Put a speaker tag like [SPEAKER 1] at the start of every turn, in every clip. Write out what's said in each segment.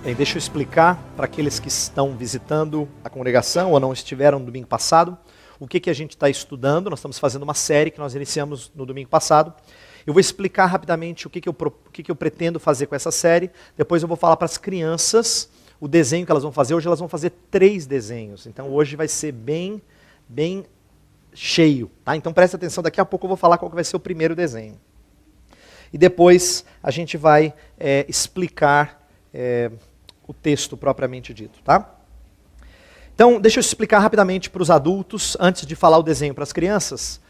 [SPEAKER 1] Bem, deixa eu explicar para aqueles que estão visitando a congregação ou não estiveram no domingo passado, o que a gente está estudando. Nós estamos fazendo uma série que nós iniciamos no domingo passado. Eu vou explicar rapidamente o que eu pretendo fazer com essa série. Depois eu vou falar para as crianças o desenho que elas vão fazer. Hoje elas vão fazer 3 desenhos. Então hoje vai ser bem cheio. Tá? Então presta atenção, daqui a pouco eu vou falar qual que vai ser o primeiro desenho. E depois a gente vai explicar o texto propriamente dito. Tá? Então deixa eu explicar rapidamente para os adultos, antes de falar o desenho para as crianças,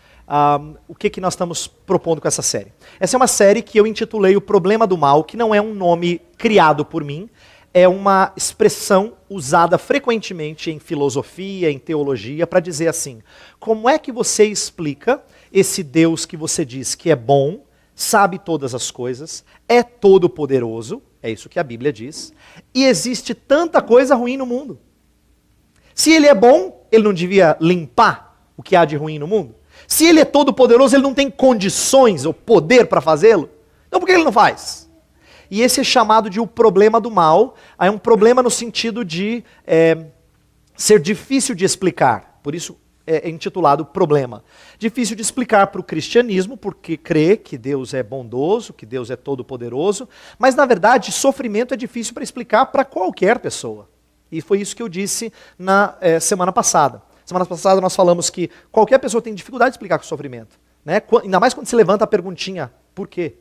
[SPEAKER 1] o que nós estamos propondo com essa série. Essa é uma série que eu intitulei O Problema do Mal, que não é um nome criado por mim, é uma expressão usada frequentemente em filosofia, em teologia, para dizer assim: como é que você explica esse Deus que você diz que é bom, sabe todas as coisas, é todo poderoso, é isso que a Bíblia diz, e existe tanta coisa ruim no mundo? Se ele é bom, ele não devia limpar o que há de ruim no mundo? Se ele é todo poderoso, ele não tem condições ou poder para fazê-lo? Então por que ele não faz? E esse é chamado de o problema do mal. É um problema no sentido de ser difícil de explicar. Por isso é intitulado problema. Difícil de explicar para o cristianismo, porque crê que Deus é bondoso, que Deus é todo poderoso. Mas na verdade, sofrimento é difícil para explicar para qualquer pessoa. E foi isso que eu disse na semana passada. Semana passada nós falamos que qualquer pessoa tem dificuldade de explicar com o sofrimento. Né? Ainda mais quando se levanta a perguntinha, por quê?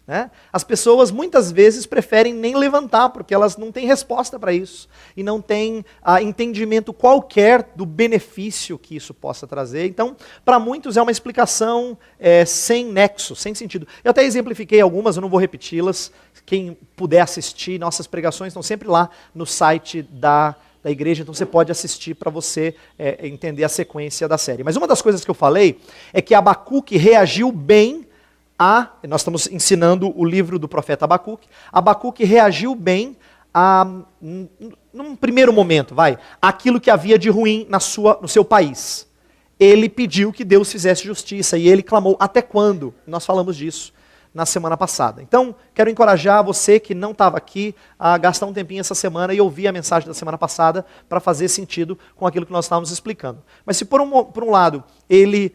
[SPEAKER 1] Né? As pessoas muitas vezes preferem nem levantar, porque elas não têm resposta para isso. E não têm entendimento qualquer do benefício que isso possa trazer. Então, para muitos é uma explicação sem nexo, sem sentido. Eu até exemplifiquei algumas, eu não vou repeti-las. Quem puder assistir, nossas pregações estão sempre lá no site da igreja, então você pode assistir para você entender a sequência da série. Mas uma das coisas que eu falei é que Abacuque reagiu bem nós estamos ensinando o livro do profeta Abacuque. Abacuque reagiu bem num primeiro momento, aquilo que havia de ruim no seu país. Ele pediu que Deus fizesse justiça e ele clamou até quando? Nós falamos disso na semana passada. Então, quero encorajar você que não estava aqui a gastar um tempinho essa semana e ouvir a mensagem da semana passada para fazer sentido com aquilo que nós estávamos explicando. Mas se por um lado ele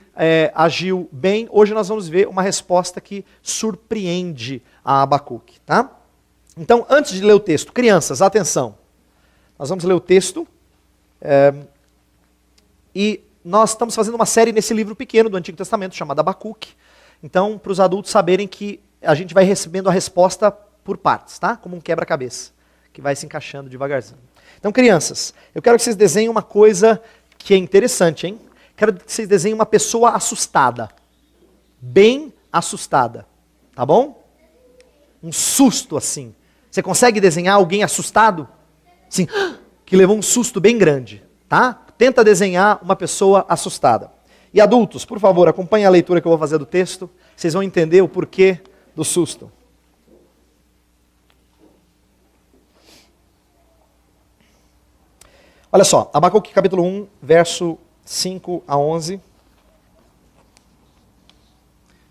[SPEAKER 1] agiu bem, hoje nós vamos ver uma resposta que surpreende a Abacuque. Tá? Então, antes de ler o texto, crianças, atenção. Nós vamos ler o texto e nós estamos fazendo uma série nesse livro pequeno do Antigo Testamento chamado Abacuque. Então, para os adultos saberem que a gente vai recebendo a resposta por partes, tá? Como um quebra-cabeça, que vai se encaixando devagarzinho. Então, crianças, eu quero que vocês desenhem uma coisa que é interessante, hein? Quero que vocês desenhem uma pessoa assustada. Bem assustada, tá bom? Um susto assim. Você consegue desenhar alguém assustado? Assim, que levou um susto bem grande, tá? Tenta desenhar uma pessoa assustada. E adultos, por favor, acompanhem a leitura que eu vou fazer do texto. Vocês vão entender o porquê do susto. Olha só, Abacuque capítulo 1, verso 5 a 11.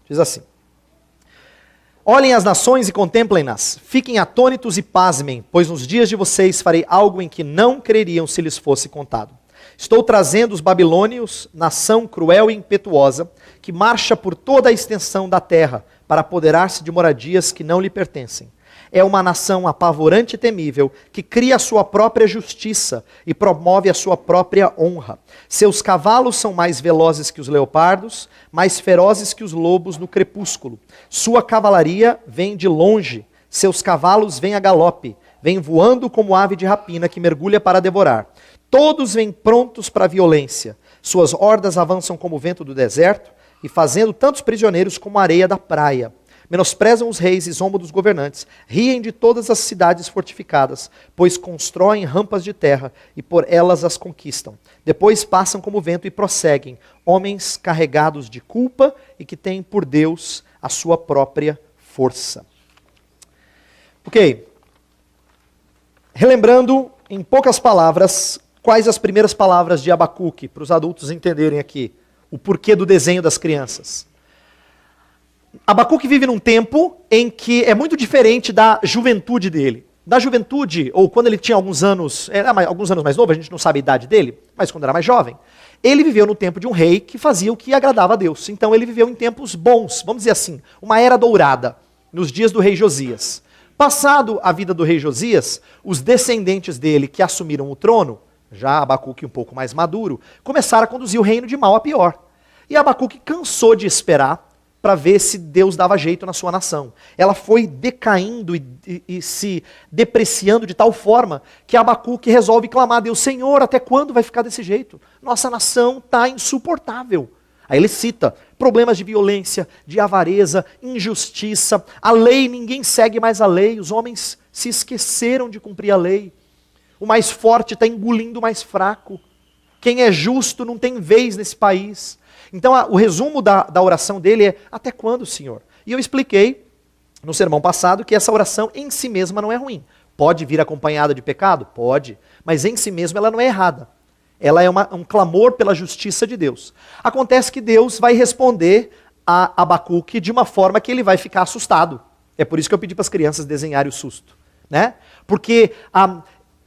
[SPEAKER 1] Diz assim: olhem as nações e contemplem-nas, fiquem atônitos e pasmem, pois nos dias de vocês farei algo em que não creriam se lhes fosse contado. Estou trazendo os babilônios, nação cruel e impetuosa, que marcha por toda a extensão da terra, para apoderar-se de moradias que não lhe pertencem. É uma nação apavorante e temível, que cria a sua própria justiça e promove a sua própria honra. Seus cavalos são mais velozes que os leopardos, mais ferozes que os lobos no crepúsculo. Sua cavalaria vem de longe, seus cavalos vêm a galope, vêm voando como ave de rapina que mergulha para devorar. Todos vêm prontos para a violência. Suas hordas avançam como o vento do deserto e fazendo tantos prisioneiros como a areia da praia. Menosprezam os reis e zombam dos governantes. Riem de todas as cidades fortificadas, pois constroem rampas de terra e por elas as conquistam. Depois passam como vento e prosseguem, homens carregados de culpa e que têm por Deus a sua própria força. Ok. Relembrando, em poucas palavras, quais as primeiras palavras de Abacuque, para os adultos entenderem aqui o porquê do desenho das crianças. Abacuque vive num tempo em que é muito diferente da juventude dele. da juventude, ou quando ele tinha alguns anos, alguns anos mais novo, a gente não sabe a idade dele, mas quando era mais jovem, ele viveu no tempo de um rei que fazia o que agradava a Deus. Então ele viveu em tempos bons, vamos dizer assim, uma era dourada, nos dias do rei Josias. Passado a vida do rei Josias, os descendentes dele que assumiram o trono, já Abacuque um pouco mais maduro, começaram a conduzir o reino de mal a pior. E Abacuque cansou de esperar para ver se Deus dava jeito na sua nação. Ela foi decaindo e se depreciando de tal forma que Abacuque resolve clamar a Deus: Senhor, até quando vai ficar desse jeito? Nossa nação está insuportável. Aí ele cita problemas de violência, de avareza, injustiça, a lei, ninguém segue mais a lei, os homens se esqueceram de cumprir a lei. O mais forte está engolindo o mais fraco. Quem é justo não tem vez nesse país. Então o resumo da oração dele é: até quando, Senhor? E eu expliquei no sermão passado que essa oração em si mesma não é ruim. Pode vir acompanhada de pecado? Pode. Mas em si mesma ela não é errada. Ela é um clamor pela justiça de Deus. Acontece que Deus vai responder a Abacuque de uma forma que ele vai ficar assustado. É por isso que eu pedi para as crianças desenharem o susto, né? Porque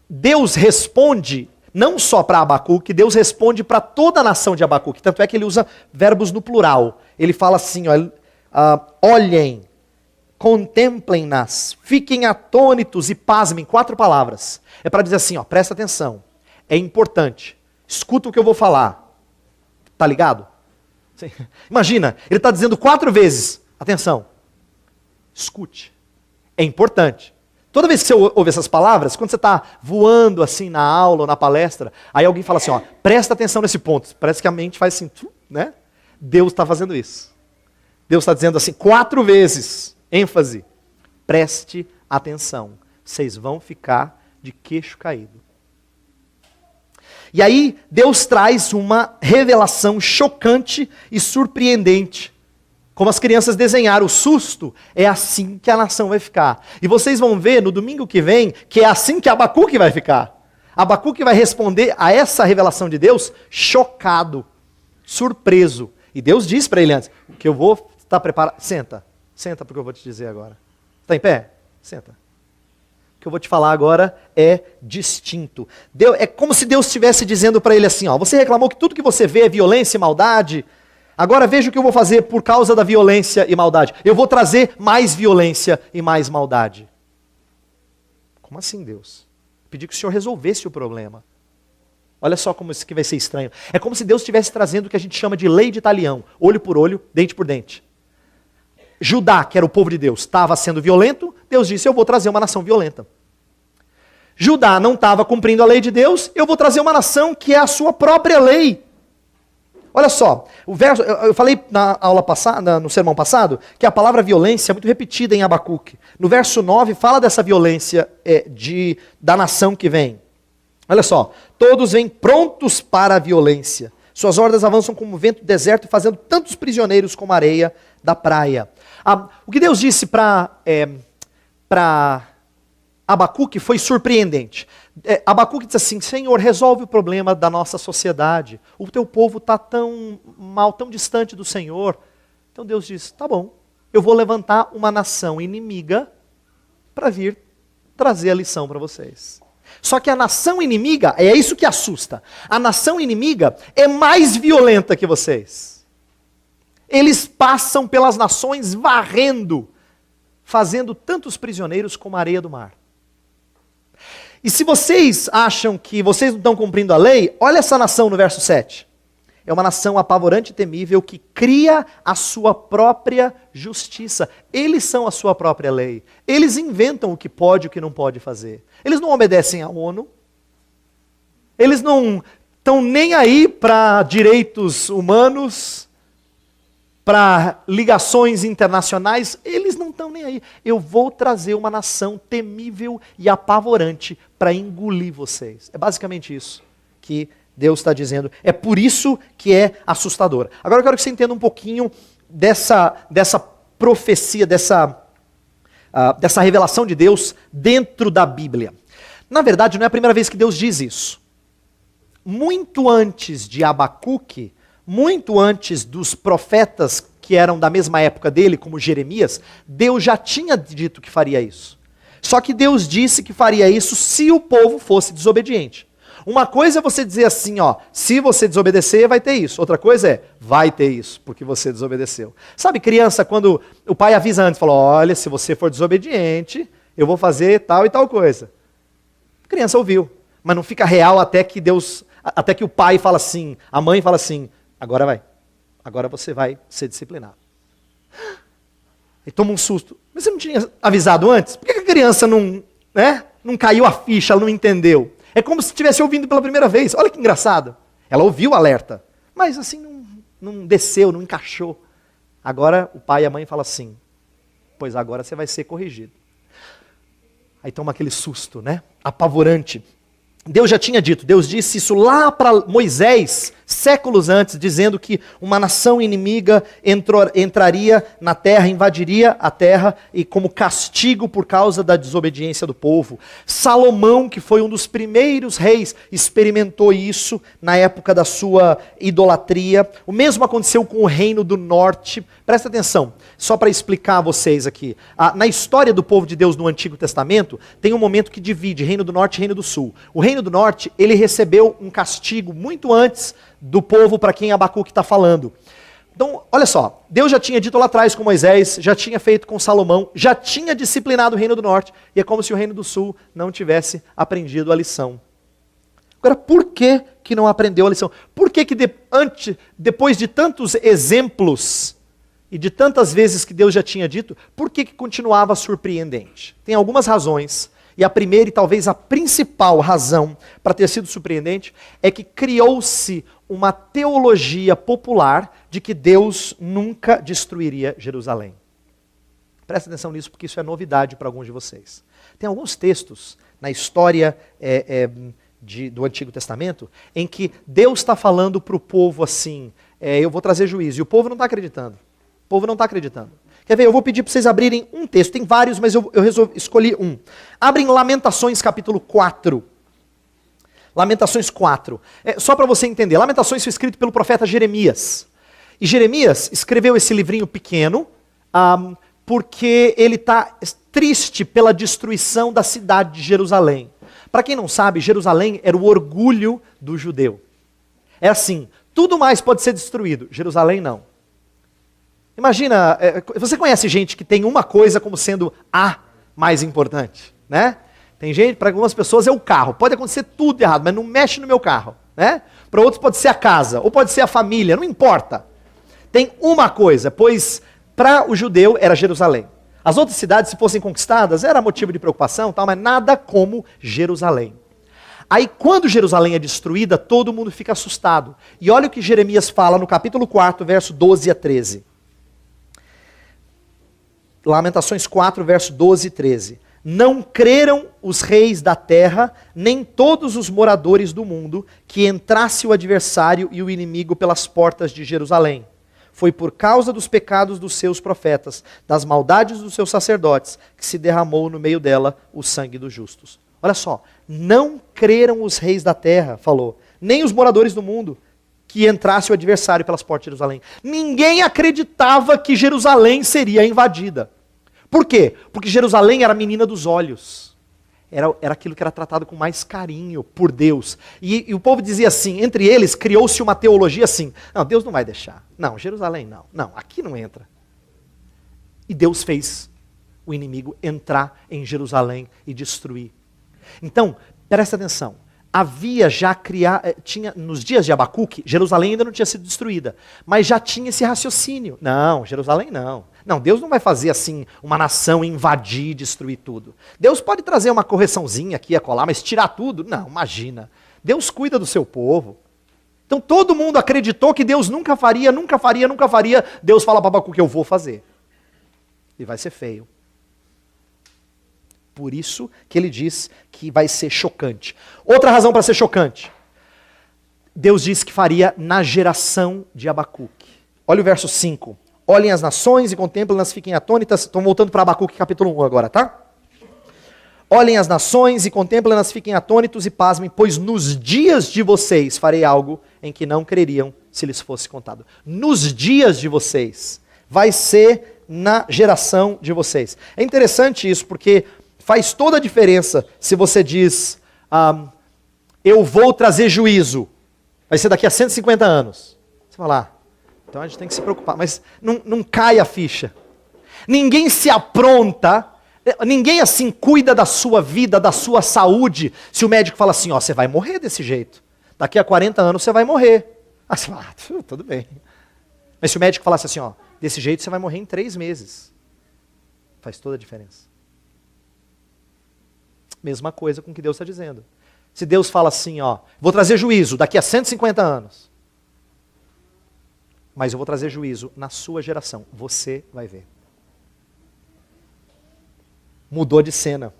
[SPEAKER 1] Deus responde não só para Abacuque, Deus responde para toda a nação de Abacuque. Tanto é que ele usa verbos no plural. Ele fala assim, olhem, contemplem-nas, fiquem atônitos e pasmem. 4 palavras. É para dizer assim, presta atenção, é importante, escuta o que eu vou falar. Tá ligado? Sim. Imagina, ele está dizendo 4 vezes, atenção, escute, é importante. Toda vez que você ouve essas palavras, quando você está voando assim na aula ou na palestra, aí alguém fala assim, presta atenção nesse ponto. Parece que a mente faz assim, né? Deus está fazendo isso. Deus está dizendo assim 4 vezes, ênfase, preste atenção. Vocês vão ficar de queixo caído. E aí Deus traz uma revelação chocante e surpreendente. Como as crianças desenharam o susto, é assim que a nação vai ficar. E vocês vão ver no domingo que vem que é assim que Abacuque vai ficar. Abacuque vai responder a essa revelação de Deus chocado, surpreso. E Deus diz para ele antes, que eu vou estar preparado. Senta porque eu vou te dizer agora. Está em pé? Senta. O que eu vou te falar agora é distinto. É como se Deus estivesse dizendo para ele assim, você reclamou que tudo que você vê é violência e maldade. Agora veja o que eu vou fazer por causa da violência e maldade. Eu vou trazer mais violência e mais maldade. Como assim, Deus? Pedi que o Senhor resolvesse o problema. Olha só como isso aqui vai ser estranho. É como se Deus estivesse trazendo o que a gente chama de lei de talião. Olho por olho, dente por dente. Judá, que era o povo de Deus, estava sendo violento. Deus disse, eu vou trazer uma nação violenta. Judá não estava cumprindo a lei de Deus. Eu vou trazer uma nação que é a sua própria lei. Olha só, o verso, eu falei na aula passada, no sermão passado, que a palavra violência é muito repetida em Abacuque. No verso 9 fala dessa violência da nação que vem. Olha só, todos vêm prontos para a violência. Suas hordas avançam como o vento do deserto, fazendo tantos prisioneiros como a areia da praia. O que Deus disse para Abacuque foi surpreendente. Abacuque disse assim, Senhor, resolve o problema da nossa sociedade. O teu povo está tão mal, tão distante do Senhor. Então Deus diz, tá bom, eu vou levantar uma nação inimiga para vir trazer a lição para vocês. Só que a nação inimiga, é isso que assusta, a nação inimiga é mais violenta que vocês. Eles passam pelas nações varrendo, fazendo tantos prisioneiros como a areia do mar. E se vocês acham que vocês não estão cumprindo a lei, olha essa nação no verso 7. É uma nação apavorante e temível que cria a sua própria justiça. Eles são a sua própria lei. Eles inventam o que pode e o que não pode fazer. Eles não obedecem à ONU. Eles não estão nem aí para direitos humanos, para ligações internacionais. Eles não estão nem aí. Eu vou trazer uma nação temível e apavorante para engolir vocês. É basicamente isso que Deus está dizendo. É por isso que é assustador. Agora eu quero que você entenda um pouquinho dessa profecia, dessa revelação de Deus dentro da Bíblia. Na verdade, não é a primeira vez que Deus diz isso. Muito antes de Abacuque, muito antes dos profetas que eram da mesma época dele, como Jeremias, Deus já tinha dito que faria isso. Só que Deus disse que faria isso se o povo fosse desobediente. Uma coisa é você dizer assim, ó, se você desobedecer, vai ter isso. Outra coisa é, vai ter isso, porque você desobedeceu. Sabe, criança, quando o pai avisa antes, fala, olha, se você for desobediente, eu vou fazer tal e tal coisa. A criança ouviu, mas não fica real até que o pai fala assim, a mãe fala assim, agora vai, agora você vai ser disciplinado. E toma um susto. Mas você não tinha avisado antes? Por que a criança não caiu a ficha, ela não entendeu? É como se estivesse ouvindo pela primeira vez. Olha que engraçado. Ela ouviu o alerta, mas assim não desceu, não encaixou. Agora o pai e a mãe falam assim, pois agora você vai ser corrigido. Aí toma aquele susto, né? Apavorante. Deus já tinha dito, Deus disse isso lá para Moisés, séculos antes, dizendo que uma nação inimiga entraria na terra, invadiria a terra, e como castigo por causa da desobediência do povo. Salomão, que foi um dos primeiros reis, experimentou isso na época da sua idolatria. O mesmo aconteceu com o reino do norte. Presta atenção, só para explicar a vocês aqui. Na história do povo de Deus no Antigo Testamento, tem um momento que divide reino do norte e reino do sul. O reino do norte, ele recebeu um castigo muito antes do povo para quem Abacuque está falando. Então, olha só, Deus já tinha dito lá atrás com Moisés, já tinha feito com Salomão, já tinha disciplinado o reino do norte, e é como se o reino do sul não tivesse aprendido a lição. Agora, por que não aprendeu a lição? Por que depois de tantos exemplos e de tantas vezes que Deus já tinha dito, por que continuava surpreendente? Tem algumas razões. E a primeira e talvez a principal razão para ter sido surpreendente é que criou-se uma teologia popular de que Deus nunca destruiria Jerusalém. Presta atenção nisso, porque isso é novidade para alguns de vocês. Tem alguns textos na história do Antigo Testamento em que Deus está falando para o povo assim, eu vou trazer juízo, e o povo não está acreditando. O povo não está acreditando. Quer ver? Eu vou pedir para vocês abrirem um texto. Tem vários, mas eu escolhi um. Abrem Lamentações capítulo 4. Lamentações 4. Só para você entender, Lamentações foi escrito pelo profeta Jeremias. E Jeremias escreveu esse livrinho pequeno porque ele está triste pela destruição da cidade de Jerusalém. Para quem não sabe, Jerusalém era o orgulho do judeu. É assim, tudo mais pode ser destruído, Jerusalém não. Imagina, você conhece gente que tem uma coisa como sendo a mais importante, né? Tem gente, para algumas pessoas é o carro. Pode acontecer tudo errado, mas não mexe no meu carro, né? Para outros pode ser a casa, ou pode ser a família, não importa. Tem uma coisa, pois para o judeu era Jerusalém. As outras cidades, se fossem conquistadas, era motivo de preocupação, tal, mas nada como Jerusalém. Aí quando Jerusalém é destruída, todo mundo fica assustado. E olha o que Jeremias fala no capítulo 4, verso 12 a 13. Lamentações 4, verso 12 e 13. Não creram os reis da terra, nem todos os moradores do mundo, que entrasse o adversário e o inimigo pelas portas de Jerusalém. Foi por causa dos pecados dos seus profetas, das maldades dos seus sacerdotes, que se derramou no meio dela o sangue dos justos. Olha só, não creram os reis da terra, falou, nem os moradores do mundo, que entrasse o adversário pelas portas de Jerusalém. Ninguém acreditava que Jerusalém seria invadida. Por quê? Porque Jerusalém era a menina dos olhos. Era aquilo que era tratado com mais carinho por Deus. E o povo dizia assim, entre eles criou-se uma teologia assim, não, Deus não vai deixar. Não, Jerusalém não. Não, aqui não entra. E Deus fez o inimigo entrar em Jerusalém e destruir. Então, presta atenção. Havia já nos dias de Abacuque, Jerusalém ainda não tinha sido destruída, mas já tinha esse raciocínio. Não, Jerusalém não. Não, Deus não vai fazer assim uma nação invadir, destruir tudo. Deus pode trazer uma correçãozinha aqui e acolá, mas tirar tudo? Não, imagina. Deus cuida do seu povo. Então todo mundo acreditou que Deus nunca faria, nunca faria, nunca faria. Deus fala para Abacuque, eu vou fazer. E vai ser feio. Por isso que ele diz que vai ser chocante. Outra razão para ser chocante. Deus disse que faria na geração de Abacuque. Olha o verso 5. Olhem as nações e contemplem-nas, fiquem atônitas. Estou voltando para Abacuque capítulo 1 agora, tá? Olhem as nações e contemplem-nas, fiquem atônitos e pasmem, pois nos dias de vocês farei algo em que não creriam se lhes fosse contado. Nos dias de vocês. Vai ser na geração de vocês. É interessante isso, porque Faz toda a diferença se você diz, eu vou trazer juízo. Vai ser daqui a 150 anos. Você fala, então a gente tem que se preocupar. Mas não cai a ficha. Ninguém se apronta, ninguém assim cuida da sua vida, da sua saúde, se o médico fala assim, você vai morrer desse jeito. Daqui a 40 anos você vai morrer. Aí você fala, tudo bem. Mas se o médico falasse assim, desse jeito você vai morrer em 3 meses. Faz toda a diferença. Mesma coisa com o que Deus está dizendo. Se Deus fala assim, vou trazer juízo daqui a 150 anos. Mas eu vou trazer juízo na sua geração. Você vai ver. Mudou de cena.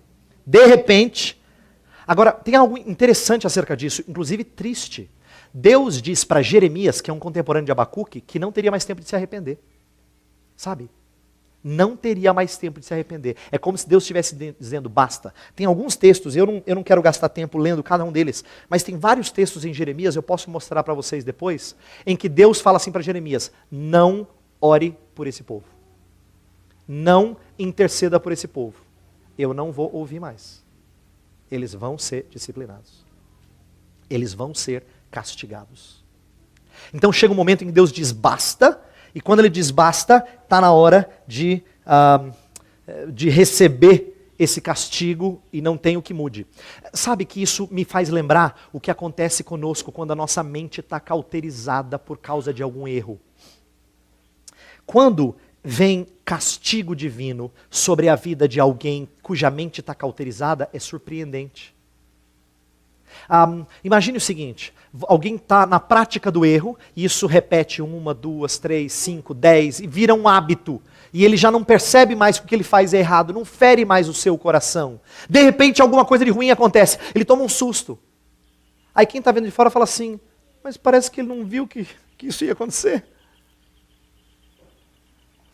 [SPEAKER 1] De repente. Agora, tem algo interessante acerca disso, inclusive triste. Deus diz para Jeremias, que é um contemporâneo de Abacuque, que não teria mais tempo de se arrepender. Sabe? Não teria mais tempo de se arrepender. É como se Deus estivesse dizendo, basta. Tem alguns textos, eu não quero gastar tempo lendo cada um deles, mas tem vários textos em Jeremias, eu posso mostrar para vocês depois, em que Deus fala assim para Jeremias, não ore por esse povo. Não interceda por esse povo. Eu não vou ouvir mais. Eles vão ser disciplinados. Eles vão ser castigados. Então chega um momento em que Deus diz basta, e quando ele diz basta, está na hora de receber esse castigo e não tem o que mude. Sabe que isso me faz lembrar o que acontece conosco quando a nossa mente está cauterizada por causa de algum erro. Quando vem castigo divino sobre a vida de alguém cuja mente está cauterizada, é surpreendente. Imagine o seguinte, alguém está na prática do erro, e isso repete 1, 2, 3, 5, 10, e vira um hábito, e ele já não percebe mais que o que ele faz é errado, não fere mais o seu coração. De repente alguma coisa de ruim acontece, ele toma um susto. Aí quem está vendo de fora fala assim, mas parece que ele não viu que isso ia acontecer.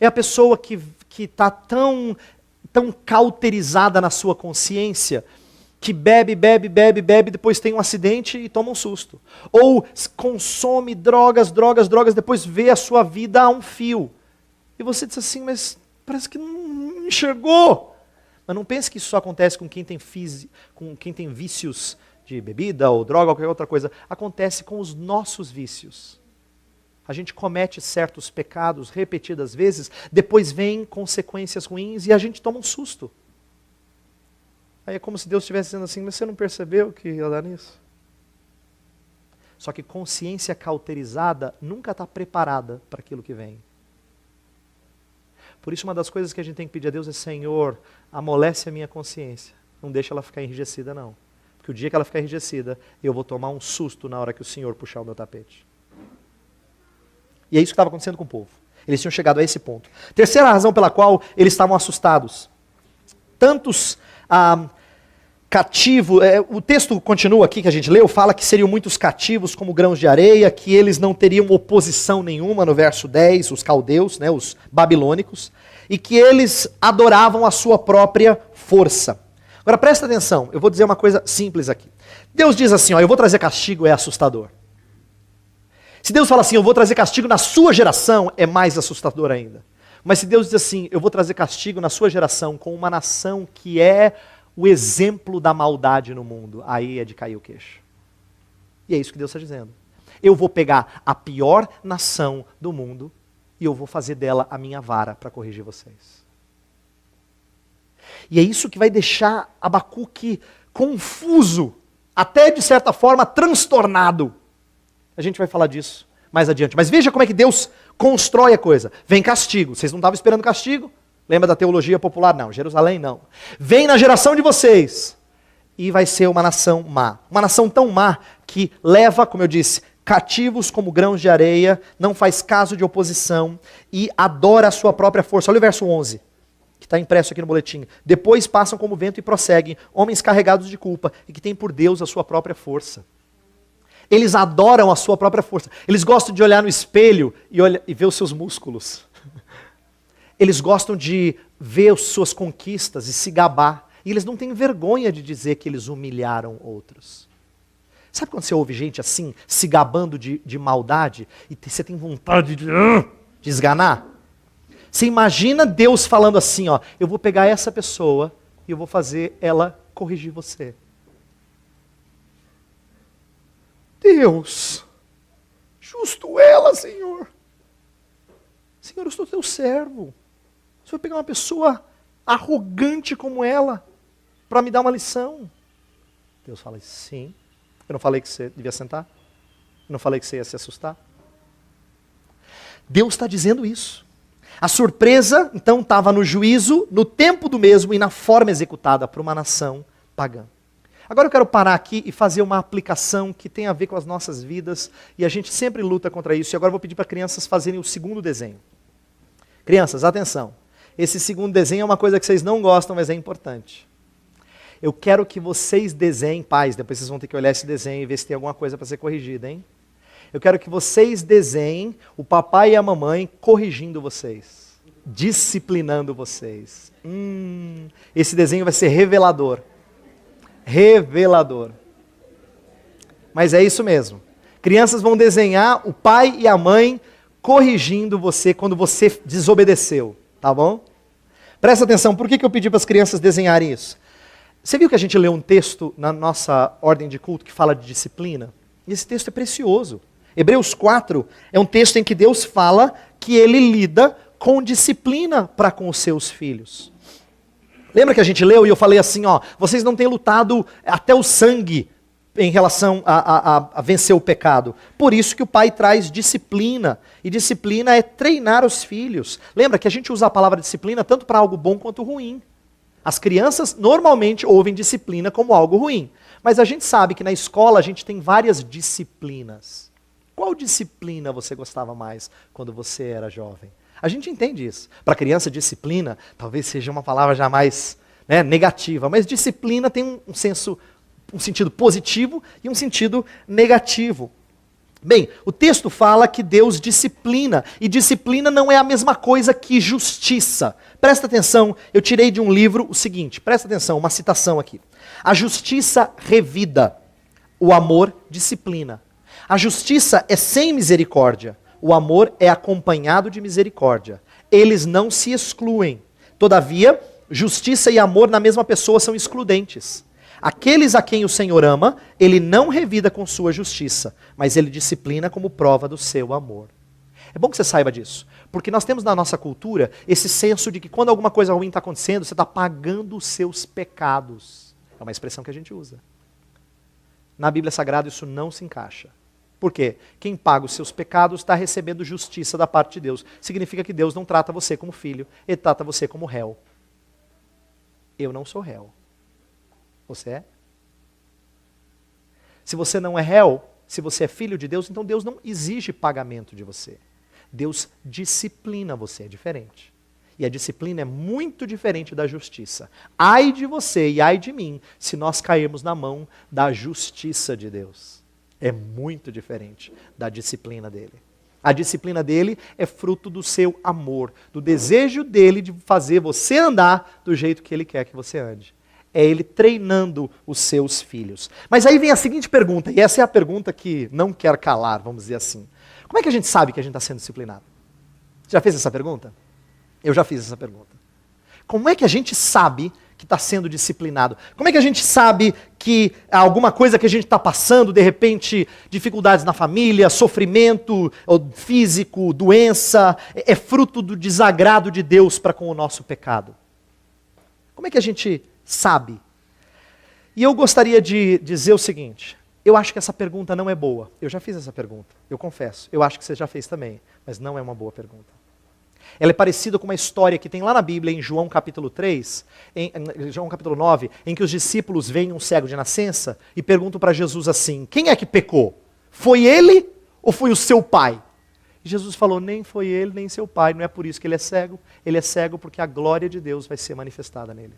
[SPEAKER 1] É a pessoa que está tão cauterizada na sua consciência, que bebe, depois tem um acidente e toma um susto. Ou consome drogas, depois vê a sua vida a um fio. E você diz assim, mas parece que não enxergou. Mas não pense que isso só acontece com quem tem vícios de bebida ou droga ou qualquer outra coisa. Acontece com os nossos vícios. A gente comete certos pecados repetidas vezes, depois vem consequências ruins e a gente toma um susto. Aí é como se Deus estivesse dizendo assim, mas você não percebeu que ia dar nisso? Só que consciência cauterizada nunca está preparada para aquilo que vem. Por isso uma das coisas que a gente tem que pedir a Deus é, Senhor, amolece a minha consciência. Não deixa ela ficar enrijecida não. Porque o dia que ela ficar enrijecida, eu vou tomar um susto na hora que o Senhor puxar o meu tapete. E é isso que estava acontecendo com o povo. Eles tinham chegado a esse ponto. Terceira razão pela qual eles estavam assustados. Tantos cativos, o texto continua aqui que a gente leu, fala que seriam muitos cativos como grãos de areia, que eles não teriam oposição nenhuma, no verso 10, os caldeus, os babilônicos, e que eles adoravam a sua própria força. Agora presta atenção, eu vou dizer uma coisa simples aqui. Deus diz assim, eu vou trazer castigo, é assustador. Se Deus fala assim, eu vou trazer castigo na sua geração, é mais assustador ainda. Mas se Deus diz assim, eu vou trazer castigo na sua geração com uma nação que é o exemplo da maldade no mundo, aí é de cair o queixo. E é isso que Deus está dizendo. Eu vou pegar a pior nação do mundo e eu vou fazer dela a minha vara para corrigir vocês. E é isso que vai deixar Abacuque confuso, até de certa forma transtornado. A gente vai falar disso mais adiante. Mas veja como é que Deus constrói a coisa. Vem castigo. Vocês não estavam esperando castigo? Lembra da teologia popular? Não. Jerusalém, não. Vem na geração de vocês. E vai ser uma nação má. Uma nação tão má que leva, como eu disse, cativos como grãos de areia, não faz caso de oposição e adora a sua própria força. Olha o verso 11, que está impresso aqui no boletim. Depois passam como vento e prosseguem, homens carregados de culpa e que têm por Deus a sua própria força. Eles adoram a sua própria força. Eles gostam de olhar no espelho e ver os seus músculos. Eles gostam de ver as suas conquistas e se gabar. E eles não têm vergonha de dizer que eles humilharam outros. Sabe quando você ouve gente assim, se gabando de maldade, e você tem vontade de esganar? Você imagina Deus falando assim, eu vou pegar essa pessoa e eu vou fazer ela corrigir você. Deus, justo ela, Senhor. Senhor, eu sou teu servo. Você vai pegar uma pessoa arrogante como ela para me dar uma lição? Deus fala, sim. Eu não falei que você devia sentar? Eu não falei que você ia se assustar? Deus está dizendo isso. A surpresa, então, estava no juízo, no tempo do mesmo e na forma executada por uma nação pagã. Agora eu quero parar aqui e fazer uma aplicação que tem a ver com as nossas vidas, e a gente sempre luta contra isso, e agora eu vou pedir para crianças fazerem o segundo desenho. Crianças, atenção. Esse segundo desenho é uma coisa que vocês não gostam, mas é importante. Eu quero que vocês desenhem, pais, depois vocês vão ter que olhar esse desenho e ver se tem alguma coisa para ser corrigida, hein? Eu quero que vocês desenhem o papai e a mamãe corrigindo vocês, disciplinando vocês. Esse desenho vai ser revelador. Revelador. Mas é isso mesmo. Crianças vão desenhar o pai e a mãe corrigindo você quando você desobedeceu, tá bom? Presta atenção, por que eu pedi para as crianças desenharem isso? Você viu que a gente leu um texto na nossa ordem de culto que fala de disciplina? E esse texto é precioso. Hebreus 4 é um texto em que Deus fala que ele lida com disciplina para com os seus filhos. Lembra que a gente leu e eu falei assim, ó, vocês não têm lutado até o sangue em relação a vencer o pecado. Por isso que o pai traz disciplina. E disciplina é treinar os filhos. Lembra que a gente usa a palavra disciplina tanto para algo bom quanto ruim. As crianças normalmente ouvem disciplina como algo ruim. Mas a gente sabe que na escola a gente tem várias disciplinas. Qual disciplina você gostava mais quando você era jovem? A gente entende isso. Para criança, disciplina talvez seja uma palavra já mais negativa. Mas disciplina tem um sentido positivo e um sentido negativo. Bem, o texto fala que Deus disciplina, e disciplina não é a mesma coisa que justiça. Presta atenção, eu tirei de um livro o seguinte, presta atenção, uma citação aqui. A justiça revida, o amor disciplina. A justiça é sem misericórdia, o amor é acompanhado de misericórdia. Eles não se excluem. Todavia, justiça e amor na mesma pessoa são excludentes. Aqueles a quem o Senhor ama, ele não revida com sua justiça, mas ele disciplina como prova do seu amor. É bom que você saiba disso, porque nós temos na nossa cultura esse senso de que quando alguma coisa ruim está acontecendo, você está pagando os seus pecados. É uma expressão que a gente usa. Na Bíblia Sagrada isso não se encaixa. Por quê? Quem paga os seus pecados está recebendo justiça da parte de Deus. Significa que Deus não trata você como filho, ele trata você como réu. Eu não sou réu. Você é? Se você não é réu, se você é filho de Deus, então Deus não exige pagamento de você. Deus disciplina você, é diferente. E a disciplina é muito diferente da justiça. Ai de você e ai de mim, se nós cairmos na mão da justiça de Deus. É muito diferente da disciplina dele. A disciplina dele é fruto do seu amor, do desejo dele de fazer você andar do jeito que ele quer que você ande. É ele treinando os seus filhos. Mas aí vem a seguinte pergunta, e essa é a pergunta que não quer calar, vamos dizer assim. Como é que a gente sabe que a gente está sendo disciplinado? Você já fez essa pergunta? Eu já fiz essa pergunta. Como é que a gente sabe que está sendo disciplinado? Como é que a gente sabe que alguma coisa que a gente está passando, de repente, dificuldades na família, sofrimento físico, doença, é fruto do desagrado de Deus para com o nosso pecado? Como é que a gente sabe? E eu gostaria de dizer o seguinte, eu acho que essa pergunta não é boa. Eu já fiz essa pergunta, eu confesso. Eu acho que você já fez também, mas não é uma boa pergunta. Ela é parecida com uma história que tem lá na Bíblia, em João capítulo 3, em João capítulo 9, em que os discípulos veem um cego de nascença e perguntam para Jesus assim, quem é que pecou? Foi ele ou foi o seu pai? E Jesus falou, nem foi ele, nem seu pai, não é por isso que ele é cego porque a glória de Deus vai ser manifestada nele.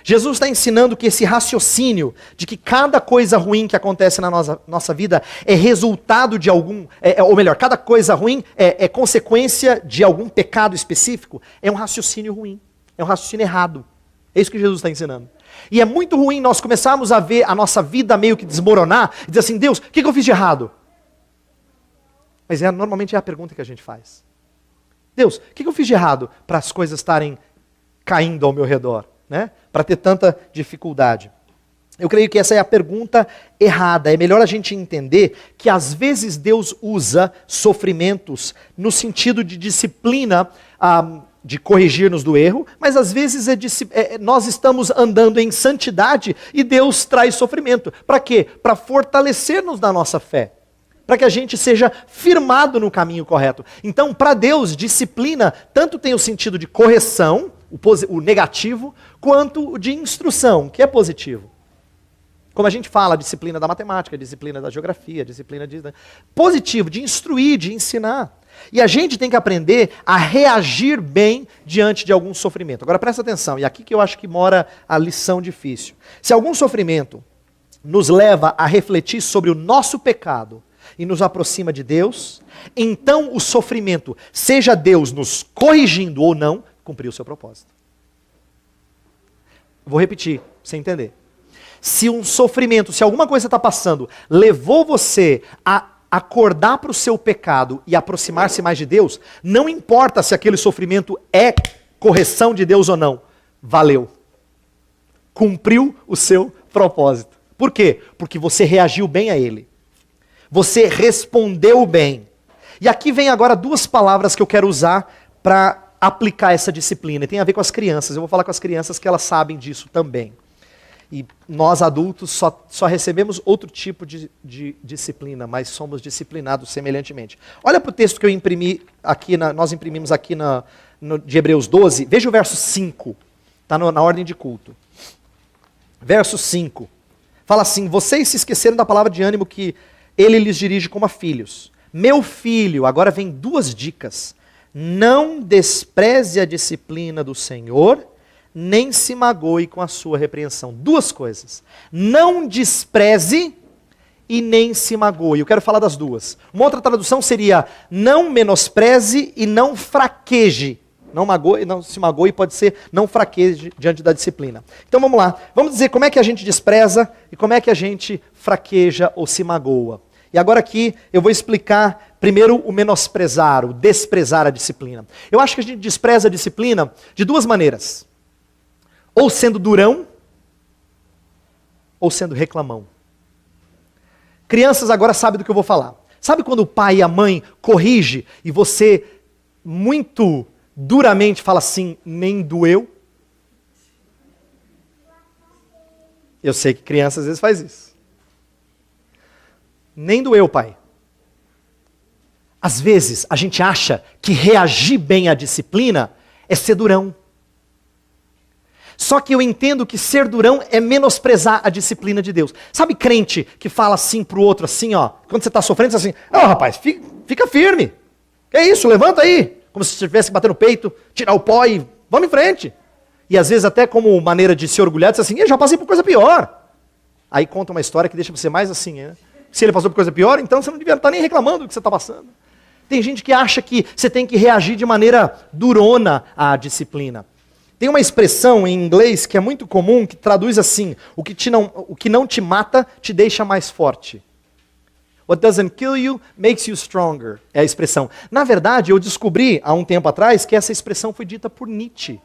[SPEAKER 1] Jesus está ensinando que esse raciocínio de que cada coisa ruim que acontece na nossa vida é resultado de algum, ou melhor, cada coisa ruim é consequência de algum pecado específico, é um raciocínio ruim, é um raciocínio errado. É isso que Jesus está ensinando. E é muito ruim nós começarmos a ver a nossa vida meio que desmoronar e dizer assim, Deus, o que eu fiz de errado? Mas normalmente é a pergunta que a gente faz. Deus, o que eu fiz de errado para as coisas estarem caindo ao meu redor? né, para ter tanta dificuldade? Eu creio que essa é a pergunta errada. É melhor a gente entender que às vezes Deus usa sofrimentos no sentido de disciplina, de corrigir-nos do erro, mas às vezes nós estamos andando em santidade e Deus traz sofrimento. Para quê? Para fortalecer-nos na nossa fé. Para que a gente seja firmado no caminho correto. Então, para Deus, disciplina tanto tem o sentido de correção, o negativo, quanto o de instrução, que é positivo. Como a gente fala, a disciplina da matemática, a disciplina da geografia, a disciplina de... positivo, de instruir, de ensinar. E a gente tem que aprender a reagir bem diante de algum sofrimento. Agora presta atenção, e aqui que eu acho que mora a lição difícil. Se algum sofrimento nos leva a refletir sobre o nosso pecado e nos aproxima de Deus, então o sofrimento, seja Deus nos corrigindo ou não, cumpriu o seu propósito. Vou repetir, para você entender. Se um sofrimento, se alguma coisa está passando, levou você a acordar para o seu pecado e aproximar-se mais de Deus, não importa se aquele sofrimento é correção de Deus ou não, valeu. Cumpriu o seu propósito. Por quê? Porque você reagiu bem a ele. Você respondeu bem. E aqui vem agora duas palavras que eu quero usar para aplicar essa disciplina. E tem a ver com as crianças. Eu vou falar com as crianças que elas sabem disso também. E nós adultos só recebemos outro tipo de disciplina, mas somos disciplinados semelhantemente. Olha para o texto que eu imprimi aqui, nós imprimimos aqui de Hebreus 12, veja o verso 5, está na ordem de culto. Verso 5, fala assim: vocês se esqueceram da palavra de ânimo que ele lhes dirige como a filhos. Meu filho, agora vem duas dicas, não despreze a disciplina do Senhor, nem se magoe com a sua repreensão. Duas coisas. Não despreze e nem se magoe. Eu quero falar das duas. Uma outra tradução seria: não menospreze e não fraqueje. Não magoe, não se magoe, pode ser não fraqueje diante da disciplina. Então vamos lá. Vamos dizer como é que a gente despreza e como é que a gente fraqueja ou se magoa. E agora aqui eu vou explicar primeiro o menosprezar, o desprezar a disciplina. Eu acho que a gente despreza a disciplina de duas maneiras. Ou sendo durão, ou sendo reclamão. Crianças agora sabem do que eu vou falar. Sabe quando o pai e a mãe corrige e você muito duramente fala assim, nem doeu? Eu sei que criança às vezes faz isso. Nem doeu, pai. Às vezes a gente acha que reagir bem à disciplina é ser durão. Só que eu entendo que ser durão é menosprezar a disciplina de Deus. Sabe crente que fala assim pro outro, assim, ó, quando você está sofrendo, você assim, rapaz, fica firme. Que é isso, levanta aí. Como se você tivesse que bater no peito, tirar o pó e vamos em frente. E às vezes até como maneira de se orgulhar, diz assim, eu já passei por coisa pior. Aí conta uma história que deixa você mais assim, né? Se ele passou por coisa pior, então você não devia estar nem reclamando do que você está passando. Tem gente que acha que você tem que reagir de maneira durona à disciplina. Tem uma expressão em inglês que é muito comum, que traduz assim: o que não te mata te deixa mais forte. What doesn't kill you makes you stronger. É a expressão. Na verdade, eu descobri há um tempo atrás que essa expressão foi dita por Nietzsche.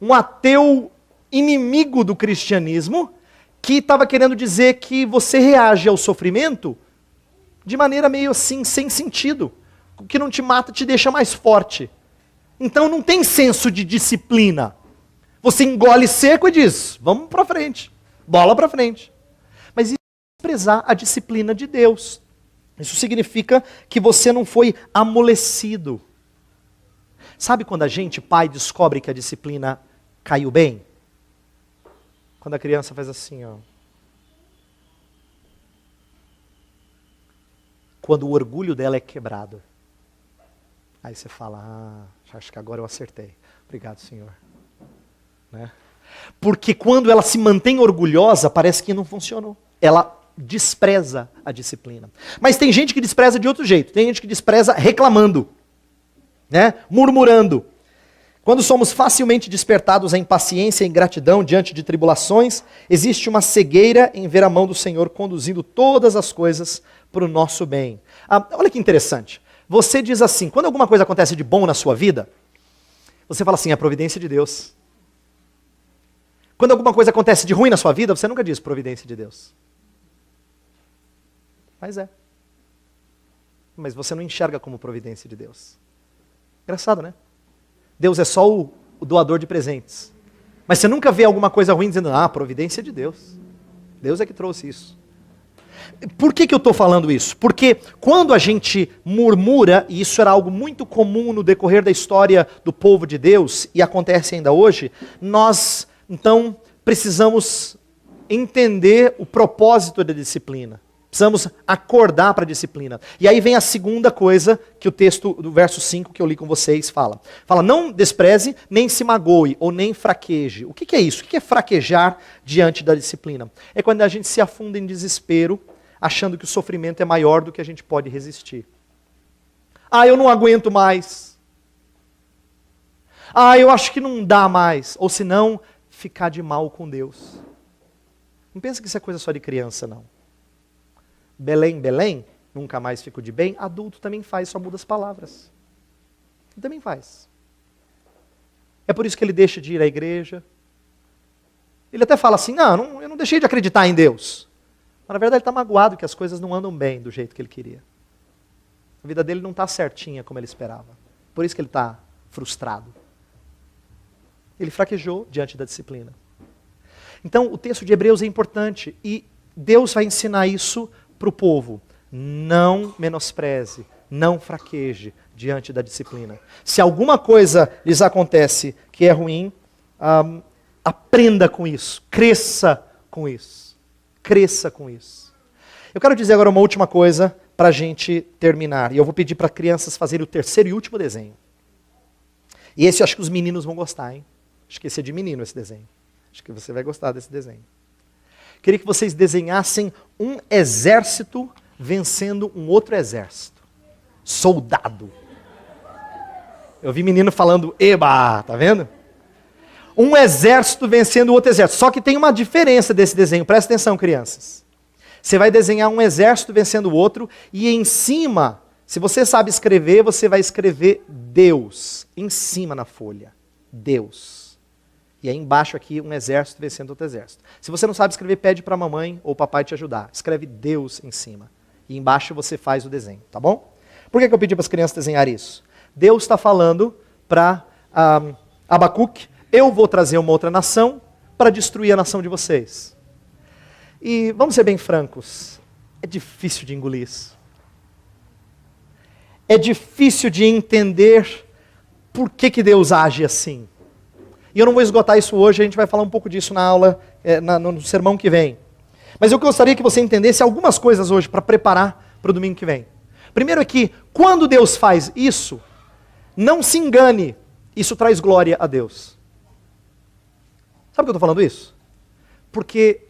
[SPEAKER 1] Um ateu inimigo do cristianismo que estava querendo dizer que você reage ao sofrimento de maneira meio assim, sem sentido. O que não te mata te deixa mais forte. Então não tem senso de disciplina. Você engole seco e diz, vamos para frente, bola para frente. Mas isso é desprezar a disciplina de Deus. Isso significa que você não foi amolecido. Sabe quando a gente, pai, descobre que a disciplina caiu bem? Quando a criança faz assim, ó. Quando o orgulho dela é quebrado. Aí você fala, acho que agora eu acertei. Obrigado, Senhor. Né? Porque quando ela se mantém orgulhosa, parece que não funcionou. Ela despreza a disciplina. Mas tem gente que despreza de outro jeito. Tem gente que despreza reclamando, né? Murmurando. Quando somos facilmente despertados à impaciência e ingratidão diante de tribulações, existe uma cegueira em ver a mão do Senhor conduzindo todas as coisas para o nosso bem. Olha que interessante. Você diz assim, quando alguma coisa acontece de bom na sua vida, Você fala assim, é a providência de Deus. Quando alguma coisa acontece de ruim na sua vida, você nunca diz providência de Deus. Mas é. Mas você não enxerga como providência de Deus. Engraçado, né? Deus é só o doador de presentes. Mas você nunca vê alguma coisa ruim dizendo, providência de Deus. Deus é que trouxe isso. Por que eu estou falando isso? Porque quando a gente murmura, e isso era algo muito comum no decorrer da história do povo de Deus, e acontece ainda hoje, nós, então, precisamos entender o propósito da disciplina. Precisamos acordar para a disciplina. E aí vem a segunda coisa que o texto do verso 5 que eu li com vocês fala. Fala, não despreze, nem se magoe, ou nem fraqueje. O que é isso? O que é fraquejar diante da disciplina? É quando a gente se afunda em desespero, achando que o sofrimento é maior do que a gente pode resistir. Eu não aguento mais. Eu acho que não dá mais. Ou se não, ficar de mal com Deus. Não pensa que isso é coisa só de criança, não. Belém, Belém, nunca mais fico de bem. Adulto também faz, só muda as palavras. Ele também faz. É por isso que ele deixa de ir à igreja. Ele até fala assim, eu não deixei de acreditar em Deus. Mas na verdade ele está magoado que as coisas não andam bem do jeito que ele queria. A vida dele não está certinha como ele esperava. Por isso que ele está frustrado. Ele fraquejou diante da disciplina. Então o texto de Hebreus é importante e Deus vai ensinar isso para o povo. Não menospreze, não fraqueje diante da disciplina. Se alguma coisa lhes acontece que é ruim, aprenda com isso, cresça com isso. Cresça com isso. Eu quero dizer agora uma última coisa para a gente terminar. E eu vou pedir para crianças fazerem o terceiro e último desenho. E esse eu acho que os meninos vão gostar, hein? Acho que esse é de menino esse desenho. Acho que você vai gostar desse desenho. Queria que vocês desenhassem um exército vencendo um outro exército. Soldado. Eu vi menino falando, eba, tá vendo? Um exército vencendo o outro exército. Só que tem uma diferença desse desenho, presta atenção, crianças. Você vai desenhar um exército vencendo o outro, e em cima, se você sabe escrever, você vai escrever Deus, em cima na folha. Deus. E aí embaixo aqui, um exército vencendo outro exército. Se você não sabe escrever, pede para a mamãe ou papai te ajudar. Escreve Deus em cima. E embaixo você faz o desenho, tá bom? Por que eu pedi para as crianças desenhar isso? Deus está falando para Abacuque, eu vou trazer uma outra nação para destruir a nação de vocês. E vamos ser bem francos, é difícil de engolir isso. É difícil de entender por que Deus age assim. E eu não vou esgotar isso hoje, a gente vai falar um pouco disso na aula, no sermão que vem. Mas eu gostaria que você entendesse algumas coisas hoje para preparar para o domingo que vem. Primeiro é que, quando Deus faz isso, não se engane, isso traz glória a Deus. Sabe por que eu estou falando isso? Porque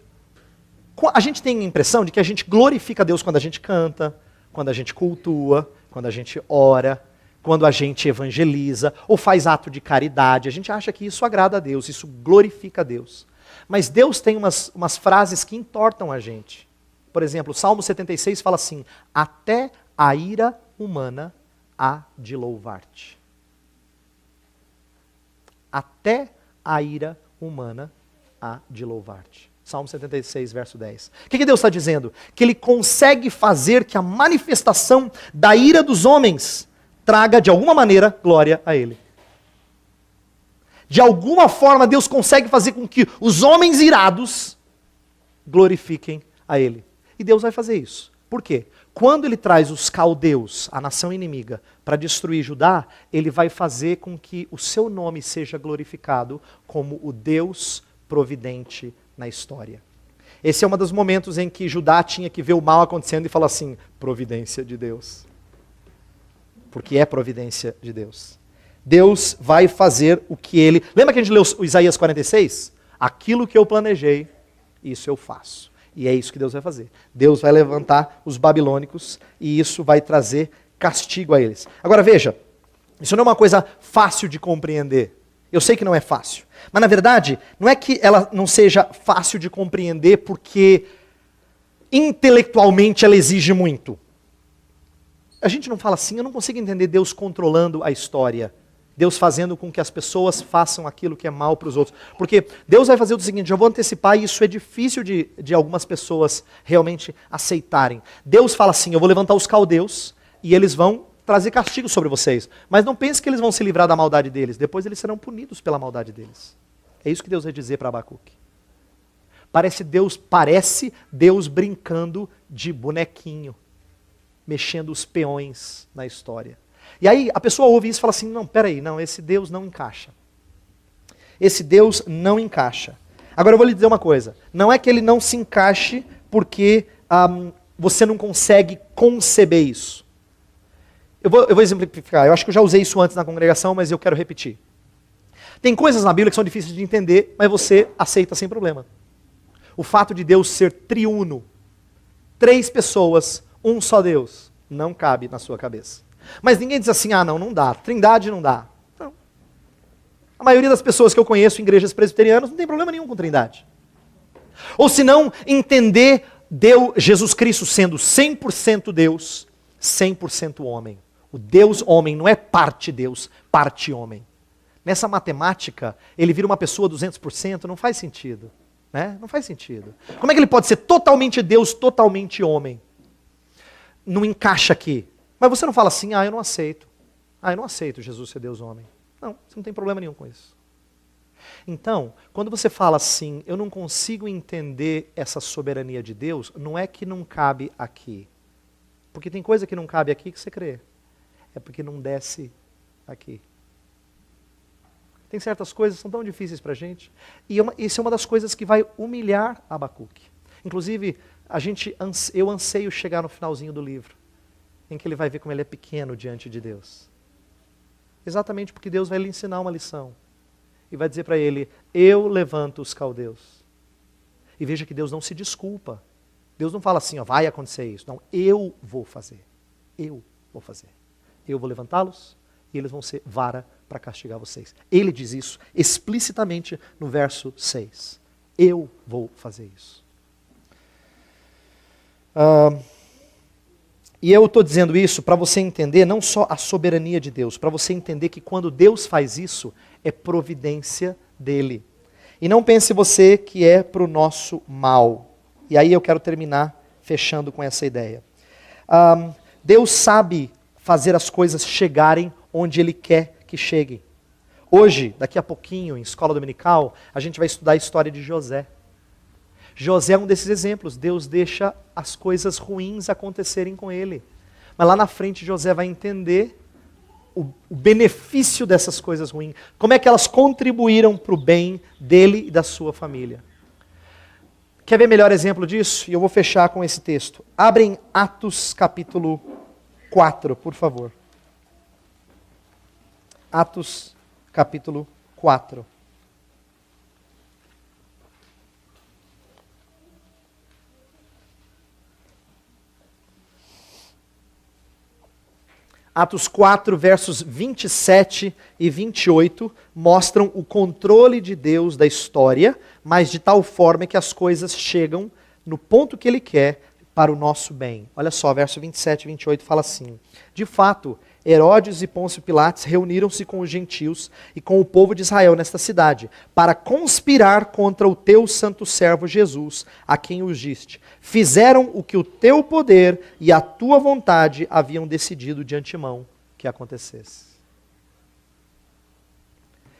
[SPEAKER 1] a gente tem a impressão de que a gente glorifica a Deus quando a gente canta, quando a gente cultua, quando a gente ora, quando a gente evangeliza, ou faz ato de caridade. A gente acha que isso agrada a Deus, isso glorifica a Deus. Mas Deus tem umas frases que entortam a gente. Por exemplo, o Salmo 76 fala assim, até a ira humana há de louvar-te. Até a ira humana há de louvar-te. Salmo 76, verso 10. O que Deus está dizendo? Que Ele consegue fazer que a manifestação da ira dos homens traga, de alguma maneira, glória a Ele. De alguma forma, Deus consegue fazer com que os homens irados glorifiquem a Ele. E Deus vai fazer isso. Por quê? Quando Ele traz os caldeus, a nação inimiga, para destruir Judá, Ele vai fazer com que o seu nome seja glorificado como o Deus providente na história. Esse é um dos momentos em que Judá tinha que ver o mal acontecendo e falar assim, providência de Deus. Porque é providência de Deus. Deus vai fazer o que Ele... Lembra que a gente leu o Isaías 46? Aquilo que eu planejei, isso eu faço. E é isso que Deus vai fazer. Deus vai levantar os babilônicos e isso vai trazer castigo a eles. Agora veja, isso não é uma coisa fácil de compreender. Eu sei que não é fácil. Mas na verdade, não é que ela não seja fácil de compreender porque intelectualmente ela exige muito. A gente não fala assim, eu não consigo entender Deus controlando a história. Deus fazendo com que as pessoas façam aquilo que é mal para os outros. Porque Deus vai fazer o seguinte, eu vou antecipar, e isso é difícil de algumas pessoas realmente aceitarem. Deus fala assim, eu vou levantar os caldeus e eles vão trazer castigo sobre vocês. Mas não pense que eles vão se livrar da maldade deles, depois eles serão punidos pela maldade deles. É isso que Deus vai dizer para Abacuque. Parece Deus brincando de bonequinho, mexendo os peões na história. E aí a pessoa ouve isso e fala assim, não, peraí, não, esse Deus não encaixa. Esse Deus não encaixa. Agora eu vou lhe dizer uma coisa, não é que ele não se encaixe porque você não consegue conceber isso. Eu vou exemplificar, eu acho que eu já usei isso antes na congregação, mas eu quero repetir. Tem coisas na Bíblia que são difíceis de entender, mas você aceita sem problema. O fato de Deus ser triuno, 3 pessoas, um só Deus, não cabe na sua cabeça. Mas ninguém diz assim, não dá, trindade não dá. Não. A maioria das pessoas que eu conheço em igrejas presbiterianas não tem problema nenhum com trindade. Ou se não, entender Jesus Cristo sendo 100% Deus, 100% homem. O Deus homem não é parte Deus, parte homem. Nessa matemática, ele vira uma pessoa 200%, não faz sentido. Né? Não faz sentido. Como é que ele pode ser totalmente Deus, totalmente homem? Não encaixa aqui. Mas você não fala assim, eu não aceito. Eu não aceito Jesus ser Deus homem. Não, você não tem problema nenhum com isso. Então, quando você fala assim, eu não consigo entender essa soberania de Deus, não é que não cabe aqui. Porque tem coisa que não cabe aqui que você crê. É porque não desce aqui. Tem certas coisas que são tão difíceis para a gente. E isso é uma das coisas que vai humilhar Abacuque. Inclusive, eu anseio chegar no finalzinho do livro, em que ele vai ver como ele é pequeno diante de Deus. Exatamente porque Deus vai lhe ensinar uma lição. E vai dizer para ele, eu levanto os caldeus. E veja que Deus não se desculpa. Deus não fala assim, vai acontecer isso. Não, eu vou fazer. Eu vou fazer. Eu vou levantá-los e eles vão ser vara para castigar vocês. Ele diz isso explicitamente no verso 6. Eu vou fazer isso. E eu estou dizendo isso para você entender não só a soberania de Deus, para você entender que quando Deus faz isso, é providência dele. E não pense você que é para o nosso mal. E aí eu quero terminar fechando com essa ideia. Deus sabe fazer as coisas chegarem onde Ele quer que cheguem. Hoje, daqui a pouquinho, em escola dominical, a gente vai estudar a história de José. José é um desses exemplos. Deus deixa as coisas ruins acontecerem com ele. Mas lá na frente José vai entender o benefício dessas coisas ruins. Como é que elas contribuíram para o bem dele e da sua família. Quer ver melhor exemplo disso? E eu vou fechar com esse texto. Abrem Atos capítulo 4, por favor. Atos capítulo 4. Atos 4, versos 27 e 28, mostram o controle de Deus da história, mas de tal forma que as coisas chegam no ponto que Ele quer para o nosso bem. Olha só, verso 27 e 28 fala assim: de fato, Herodes e Pôncio Pilatos reuniram-se com os gentios e com o povo de Israel nesta cidade, para conspirar contra o teu santo servo Jesus, a quem ungiste. Fizeram o que o teu poder e a tua vontade haviam decidido de antemão que acontecesse.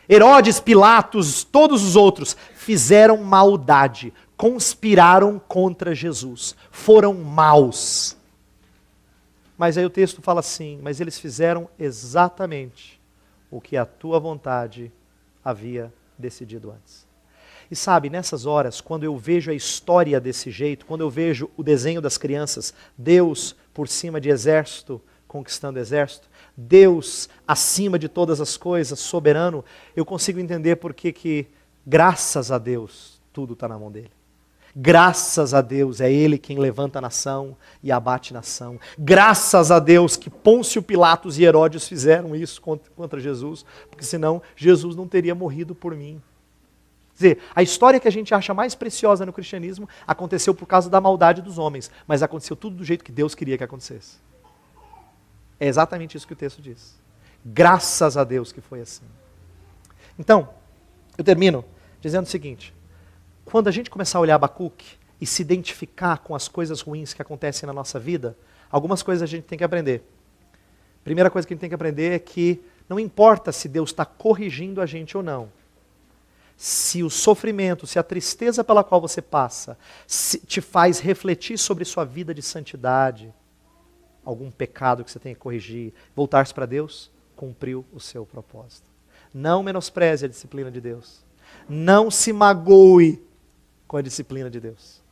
[SPEAKER 1] Herodes, Pilatos, todos os outros fizeram maldade, conspiraram contra Jesus, foram maus. Mas aí o texto fala assim, mas eles fizeram exatamente o que a tua vontade havia decidido antes. E sabe, nessas horas, quando eu vejo a história desse jeito, quando eu vejo o desenho das crianças, Deus por cima de exército, conquistando exército, Deus acima de todas as coisas, soberano, eu consigo entender por que, graças a Deus, tudo está na mão dele. Graças a Deus, é Ele quem levanta a nação e abate a nação. Graças a Deus que Pôncio Pilatos e Herodes fizeram isso contra Jesus, porque senão Jesus não teria morrido por mim. Quer dizer, a história que a gente acha mais preciosa no cristianismo aconteceu por causa da maldade dos homens, mas aconteceu tudo do jeito que Deus queria que acontecesse. É exatamente isso que o texto diz. Graças a Deus que foi assim. Então, eu termino dizendo o seguinte: quando a gente começar a olhar Abacuque e se identificar com as coisas ruins que acontecem na nossa vida, algumas coisas a gente tem que aprender. Primeira coisa que a gente tem que aprender é que não importa se Deus está corrigindo a gente ou não. Se o sofrimento, se a tristeza pela qual você passa te faz refletir sobre sua vida de santidade, algum pecado que você tem que corrigir, voltar-se para Deus, cumpriu o seu propósito. Não menospreze a disciplina de Deus. Não se magoe com a disciplina de Deus.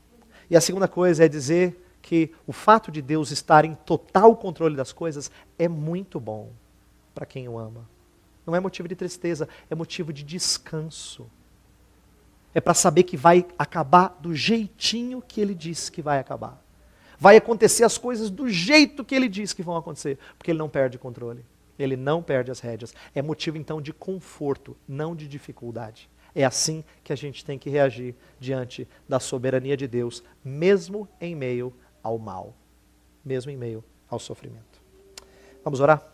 [SPEAKER 1] E a segunda coisa é dizer que o fato de Deus estar em total controle das coisas é muito bom para quem o ama. Não é motivo de tristeza, é motivo de descanso. É para saber que vai acabar do jeitinho que Ele disse que vai acabar. Vai acontecer as coisas do jeito que Ele disse que vão acontecer, porque Ele não perde o controle. Ele não perde as rédeas. É motivo então de conforto, não de dificuldade. É assim que a gente tem que reagir diante da soberania de Deus, mesmo em meio ao mal, mesmo em meio ao sofrimento. Vamos orar?